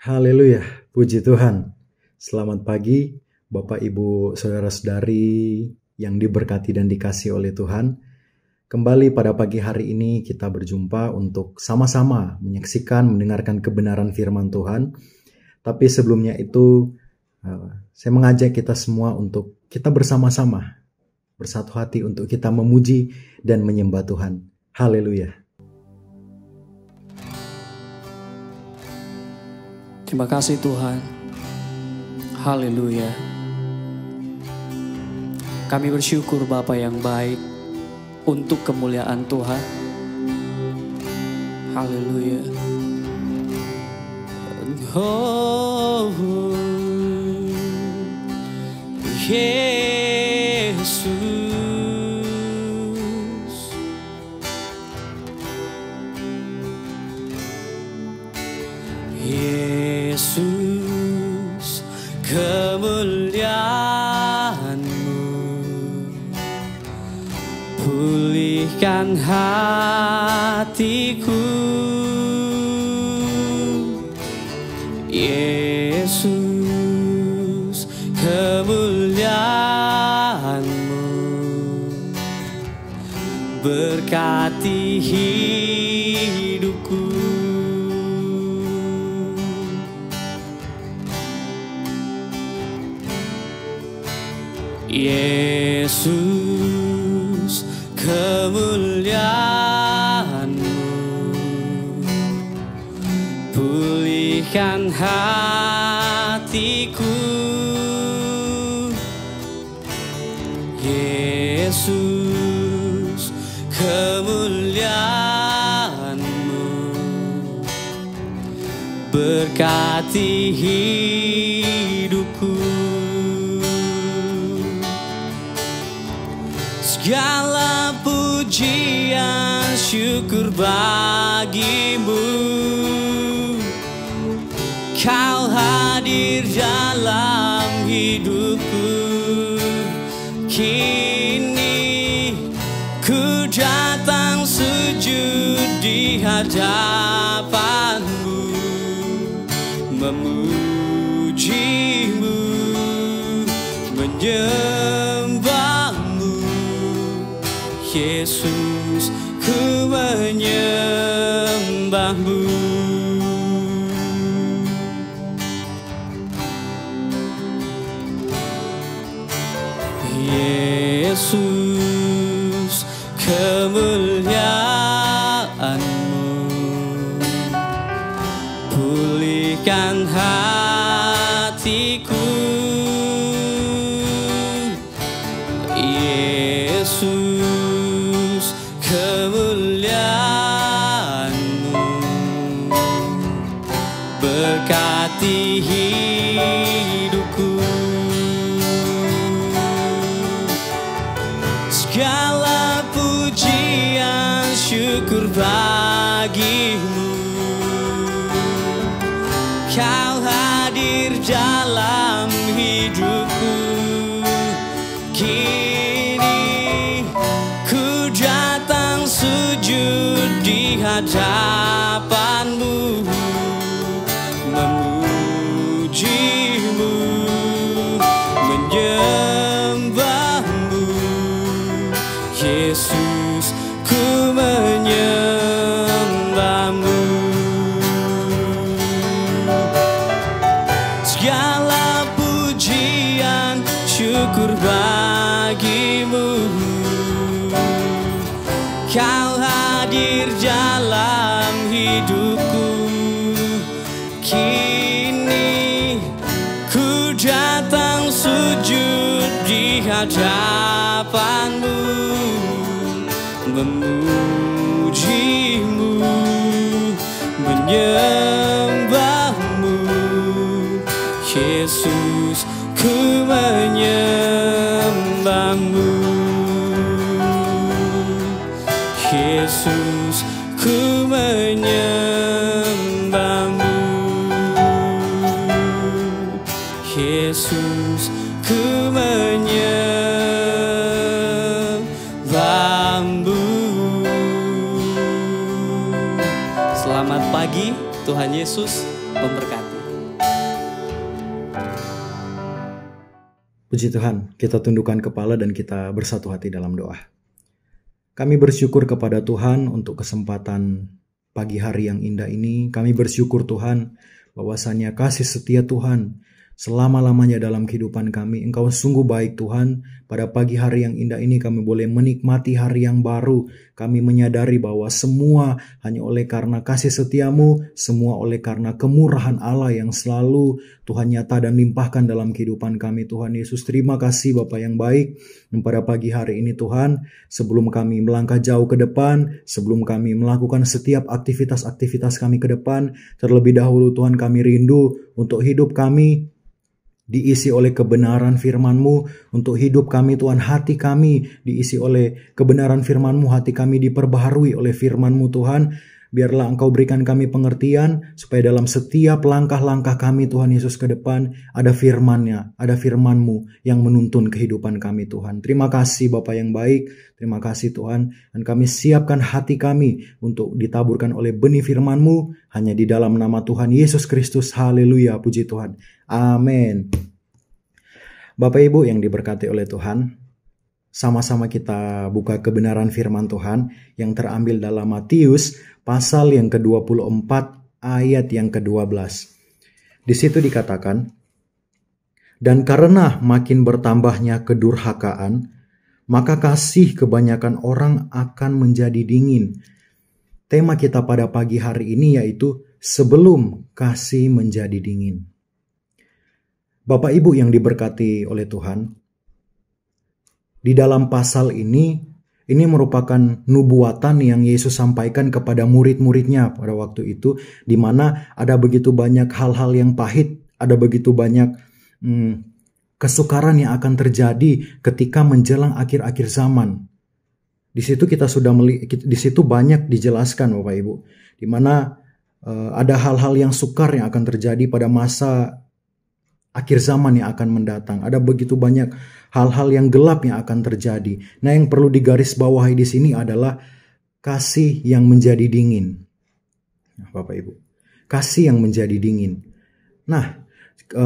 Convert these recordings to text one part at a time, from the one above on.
Haleluya, puji Tuhan. Selamat pagi Bapak Ibu Saudara-saudari yang diberkati dan dikasihi oleh Tuhan. Kembali pada pagi hari ini kita berjumpa untuk sama-sama menyaksikan, mendengarkan kebenaran firman Tuhan. Tapi sebelumnya itu saya mengajak kita semua untuk kita bersama-sama bersatu hati untuk kita memuji dan menyembah Tuhan. Haleluya. Terima kasih Tuhan. Haleluya. Kami bersyukur Bapa yang baik untuk kemuliaan Tuhan. Haleluya. Oh, Yesus. Yesus, kemuliaan-Mu pulihkan hatiku. Yesus, kemuliaan-Mu berkati hidupku. Yesus, kemuliaan-Mu pulihkan hatiku. Yesus, kemuliaan-Mu berkati hidupku. Segala pujian syukur bagimu, Kau hadir dalam hidupku. Kini ku datang sujud di hadapan-Mu, memuji-Mu, menyembah-Mu. Yesus, ku menyembah-Mu. Yesus, kemuliaan-Mu pulihkan hatiku. Yesus, kemuliaan-Mu berkati hidupku. Segala pujian syukur bagimu, Kau hadir dalam hidupku. Kini ku datang sujud di hadapan-Mu, memuji-Mu, menyembah-Mu. Yesus, ku menyembah-Mu. Segala pujian syukur bagimu, Kau hadir dalam hidupku. Kini ku datang sujud di hadapan-Mu, memuji-Mu, menyembah-Mu. Yesus, ku menyembah-Mu. Yesus, ku menyembah-Mu. Yesus, ku menyembah-Mu. Selamat pagi, Tuhan Yesus memberkati. Puji Tuhan, kita tundukkan kepala dan kita bersatu hati dalam doa. Kami bersyukur kepada Tuhan untuk kesempatan pagi hari yang indah ini. Kami bersyukur Tuhan bahwasanya kasih setia Tuhan selama-lamanya dalam kehidupan kami. Engkau sungguh baik Tuhan. Pada pagi hari yang indah ini kami boleh menikmati hari yang baru. Kami menyadari bahwa semua hanya oleh karena kasih setiamu, semua oleh karena kemurahan Allah yang selalu Tuhan nyata dan limpahkan dalam kehidupan kami. Tuhan Yesus, terima kasih Bapa yang baik. Dan pada pagi hari ini Tuhan, sebelum kami melangkah jauh ke depan, sebelum kami melakukan setiap aktivitas-aktivitas kami ke depan, terlebih dahulu Tuhan kami rindu untuk hidup kami diisi oleh kebenaran firman-Mu. Untuk hidup kami Tuhan, hati kami diisi oleh kebenaran firman-Mu, hati kami diperbaharui oleh firman-Mu Tuhan. Biarlah Engkau berikan kami pengertian supaya dalam setiap langkah-langkah kami Tuhan Yesus ke depan ada firman-Nya, ada firman-Mu yang menuntun kehidupan kami Tuhan. Terima kasih Bapa yang baik, terima kasih Tuhan. Dan kami siapkan hati kami untuk ditaburkan oleh benih firman-Mu hanya di dalam nama Tuhan Yesus Kristus. Haleluya, puji Tuhan. Amin. Bapak Ibu yang diberkati oleh Tuhan, sama-sama kita buka kebenaran firman Tuhan yang terambil dalam Matius pasal yang ke-24 ayat yang ke-12. Di situ dikatakan, "Dan karena makin bertambahnya kedurhakaan, maka kasih kebanyakan orang akan menjadi dingin." Tema kita pada pagi hari ini yaitu sebelum kasih menjadi dingin. Bapak Ibu yang diberkati oleh Tuhan, di dalam pasal ini merupakan nubuatan yang Yesus sampaikan kepada murid-muridnya pada waktu itu, di mana ada begitu banyak hal-hal yang pahit, ada begitu banyak kesukaran yang akan terjadi ketika menjelang akhir-akhir zaman. Di situ di situ banyak dijelaskan Bapak Ibu, di mana ada hal-hal yang sukar yang akan terjadi pada masa akhir zaman yang akan mendatang. Ada begitu banyak hal-hal yang gelap yang akan terjadi. Nah, yang perlu digarisbawahi di sini adalah kasih yang menjadi dingin. Nah, Bapak Ibu, kasih yang menjadi dingin. Nah,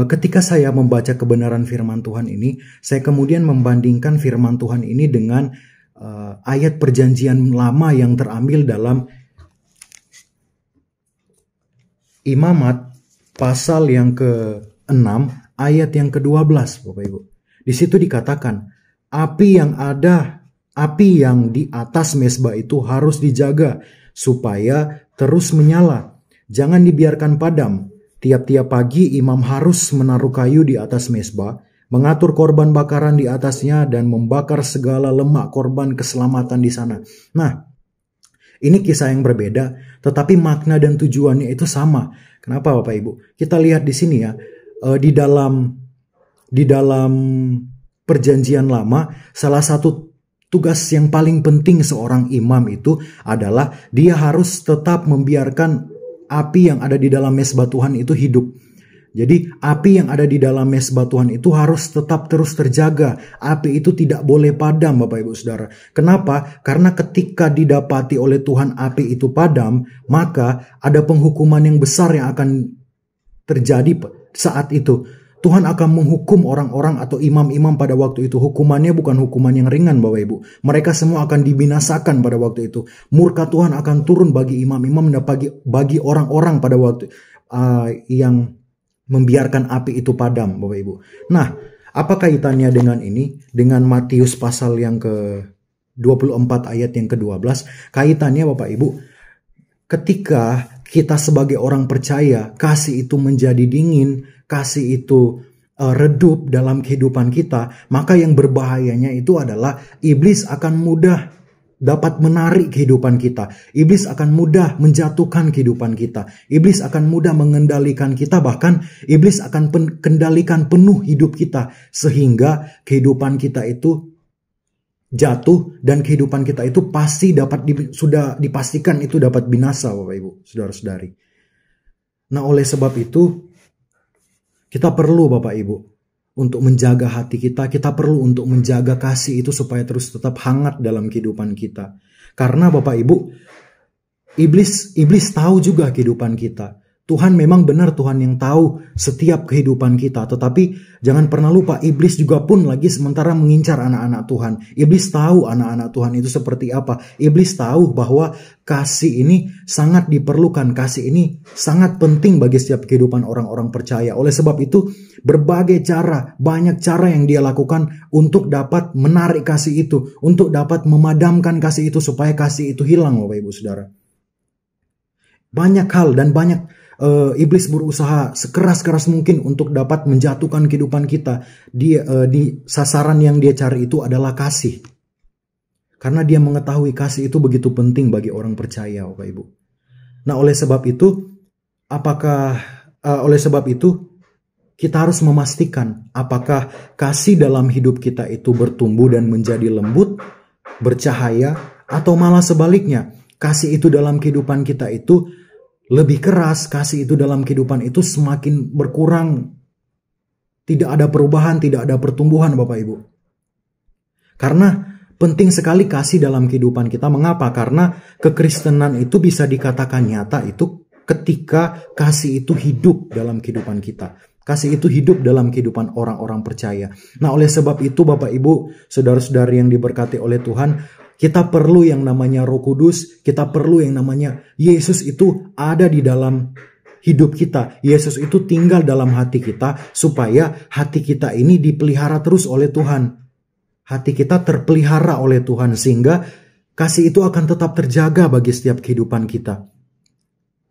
ketika saya membaca kebenaran firman Tuhan ini, saya kemudian membandingkan firman Tuhan ini dengan ayat perjanjian lama yang terambil dalam Imamat pasal yang ke-6 ayat yang ke-12, Bapak Ibu. Di situ dikatakan, api yang di atas mezbah itu harus dijaga supaya terus menyala. Jangan dibiarkan padam. Tiap-tiap pagi imam harus menaruh kayu di atas mezbah, mengatur korban bakaran di atasnya dan membakar segala lemak korban keselamatan di sana. Nah, ini kisah yang berbeda, tetapi makna dan tujuannya itu sama. Kenapa Bapak Ibu? Kita lihat di sini ya, di dalam perjanjian lama, salah satu tugas yang paling penting seorang imam itu adalah dia harus tetap membiarkan api yang ada di dalam mezbah Tuhan itu hidup. Jadi api yang ada di dalam mezbah Tuhan itu harus tetap terus terjaga. Api itu tidak boleh padam Bapak Ibu Saudara. Kenapa? Karena ketika didapati oleh Tuhan api itu padam, maka ada penghukuman yang besar yang akan terjadi saat itu. Tuhan akan menghukum orang-orang atau imam-imam pada waktu itu. Hukumannya bukan hukuman yang ringan Bapak Ibu. Mereka semua akan dibinasakan pada waktu itu. Murka Tuhan akan turun bagi imam-imam dan bagi orang-orang pada waktu yang membiarkan api itu padam Bapak Ibu. Nah, apa kaitannya dengan ini? Dengan Matius pasal yang ke-24 ayat yang ke-12. Kaitannya Bapak Ibu, ketika kita sebagai orang percaya, kasih itu menjadi dingin, kasih itu redup dalam kehidupan kita, maka yang berbahayanya itu adalah iblis akan mudah dapat menarik kehidupan kita. Iblis akan mudah menjatuhkan kehidupan kita. Iblis akan mudah mengendalikan kita, bahkan iblis akan kendalikan penuh hidup kita, sehingga kehidupan kita itu jatuh dan kehidupan kita itu pasti sudah dipastikan itu dapat binasa Bapak Ibu, saudara-saudari. Nah, oleh sebab itu kita perlu Bapak Ibu untuk menjaga hati kita perlu untuk menjaga kasih itu supaya terus tetap hangat dalam kehidupan kita. Karena Bapak Ibu, iblis tahu juga kehidupan kita. Tuhan memang benar, Tuhan yang tahu setiap kehidupan kita. Tetapi jangan pernah lupa, iblis juga pun lagi sementara mengincar anak-anak Tuhan. Iblis tahu anak-anak Tuhan itu seperti apa. Iblis tahu bahwa kasih ini sangat diperlukan. Kasih ini sangat penting bagi setiap kehidupan orang-orang percaya. Oleh sebab itu, berbagai cara, banyak cara yang dia lakukan untuk dapat menarik kasih itu. Untuk dapat memadamkan kasih itu supaya kasih itu hilang, Bapak Ibu Saudara. Banyak hal dan banyak iblis berusaha sekeras-keras mungkin untuk dapat menjatuhkan kehidupan kita. Di sasaran yang dia cari itu adalah kasih. Karena dia mengetahui kasih itu begitu penting bagi orang percaya, Bapak Ibu. Nah, oleh sebab itu kita harus memastikan apakah kasih dalam hidup kita itu bertumbuh dan menjadi lembut, bercahaya, atau malah sebaliknya. Kasih itu dalam kehidupan kita itu lebih keras, kasih itu dalam kehidupan itu semakin berkurang. Tidak ada perubahan, tidak ada pertumbuhan, Bapak Ibu. Karena penting sekali kasih dalam kehidupan kita. Mengapa? Karena kekristenan itu bisa dikatakan nyata itu ketika kasih itu hidup dalam kehidupan kita. Kasih itu hidup dalam kehidupan orang-orang percaya. Nah, oleh sebab itu Bapak Ibu, saudara-saudari yang diberkati oleh Tuhan, kita perlu yang namanya Roh Kudus, kita perlu yang namanya Yesus itu ada di dalam hidup kita. Yesus itu tinggal dalam hati kita supaya hati kita ini dipelihara terus oleh Tuhan. Hati kita terpelihara oleh Tuhan sehingga kasih itu akan tetap terjaga bagi setiap kehidupan kita.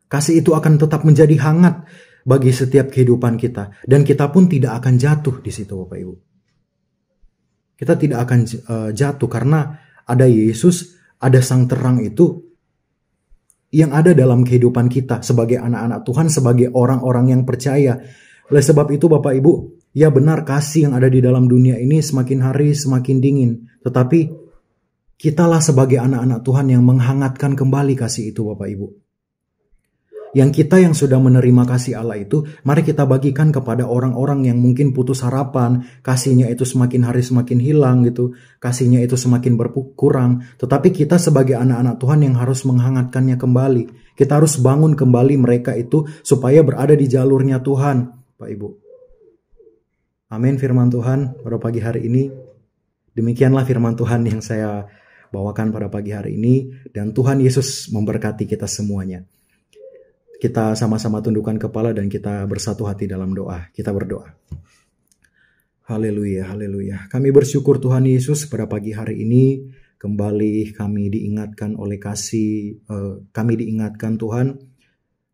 Kasih itu akan tetap menjadi hangat bagi setiap kehidupan kita. Dan kita pun tidak akan jatuh di situ, Bapak Ibu. Kita tidak akan jatuh karena ada Yesus, ada Sang Terang itu yang ada dalam kehidupan kita sebagai anak-anak Tuhan, sebagai orang-orang yang percaya. Oleh sebab itu Bapak Ibu, ya benar kasih yang ada di dalam dunia ini semakin hari semakin dingin. Tetapi kitalah sebagai anak-anak Tuhan yang menghangatkan kembali kasih itu, Bapak Ibu. Yang kita yang sudah menerima kasih Allah itu, mari kita bagikan kepada orang-orang yang mungkin putus harapan, kasihnya itu semakin hari semakin hilang gitu, kasihnya itu semakin berkurang. Tetapi kita sebagai anak-anak Tuhan yang harus menghangatkannya kembali. Kita harus bangun kembali mereka itu supaya berada di jalurnya Tuhan, Pak Ibu. Amin firman Tuhan pada pagi hari ini. Demikianlah firman Tuhan yang saya bawakan pada pagi hari ini. Dan Tuhan Yesus memberkati kita semuanya. Kita sama-sama tundukkan kepala dan kita bersatu hati dalam doa. Kita berdoa. Haleluya, haleluya. Kami bersyukur Tuhan Yesus pada pagi hari ini. Kembali kami diingatkan oleh kasih. Kami diingatkan Tuhan.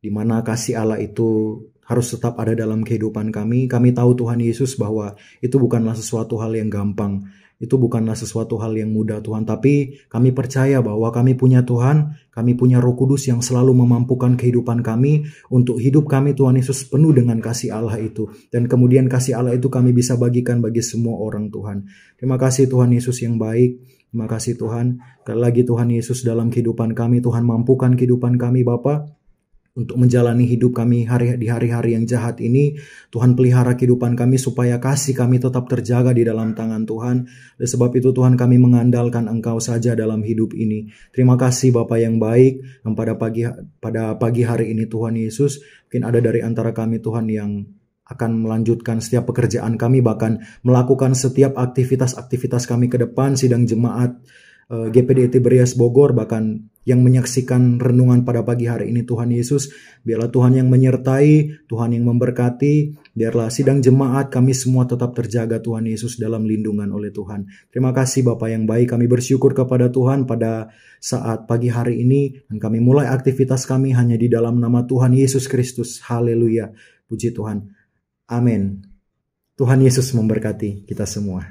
Di mana kasih Allah itu harus tetap ada dalam kehidupan kami. Kami tahu Tuhan Yesus bahwa itu bukanlah sesuatu hal yang gampang. Itu bukanlah sesuatu hal yang mudah Tuhan. Tapi kami percaya bahwa kami punya Tuhan. Kami punya Roh Kudus yang selalu memampukan kehidupan kami. Untuk hidup kami Tuhan Yesus penuh dengan kasih Allah itu. Dan kemudian kasih Allah itu kami bisa bagikan bagi semua orang Tuhan. Terima kasih Tuhan Yesus yang baik. Terima kasih Tuhan. Sekali lagi Tuhan Yesus dalam kehidupan kami. Tuhan mampukan kehidupan kami Bapa. Untuk menjalani hidup kami di hari-hari yang jahat ini. Tuhan pelihara kehidupan kami supaya kasih kami tetap terjaga di dalam tangan Tuhan. Oleh sebab itu Tuhan kami mengandalkan Engkau saja dalam hidup ini. Terima kasih Bapa yang baik. Dan pada pagi hari ini Tuhan Yesus. Mungkin ada dari antara kami Tuhan yang akan melanjutkan setiap pekerjaan kami. Bahkan melakukan setiap aktivitas-aktivitas kami ke depan. Sidang jemaat GPDT Berias Bogor, bahkan yang menyaksikan renungan pada pagi hari ini Tuhan Yesus. Biarlah Tuhan yang menyertai, Tuhan yang memberkati. Biarlah sidang jemaat kami semua tetap terjaga Tuhan Yesus dalam lindungan oleh Tuhan. Terima kasih Bapa yang baik. Kami bersyukur kepada Tuhan pada saat pagi hari ini. Dan kami mulai aktivitas kami hanya di dalam nama Tuhan Yesus Kristus. Haleluya. Puji Tuhan. Amin. Tuhan Yesus memberkati kita semua.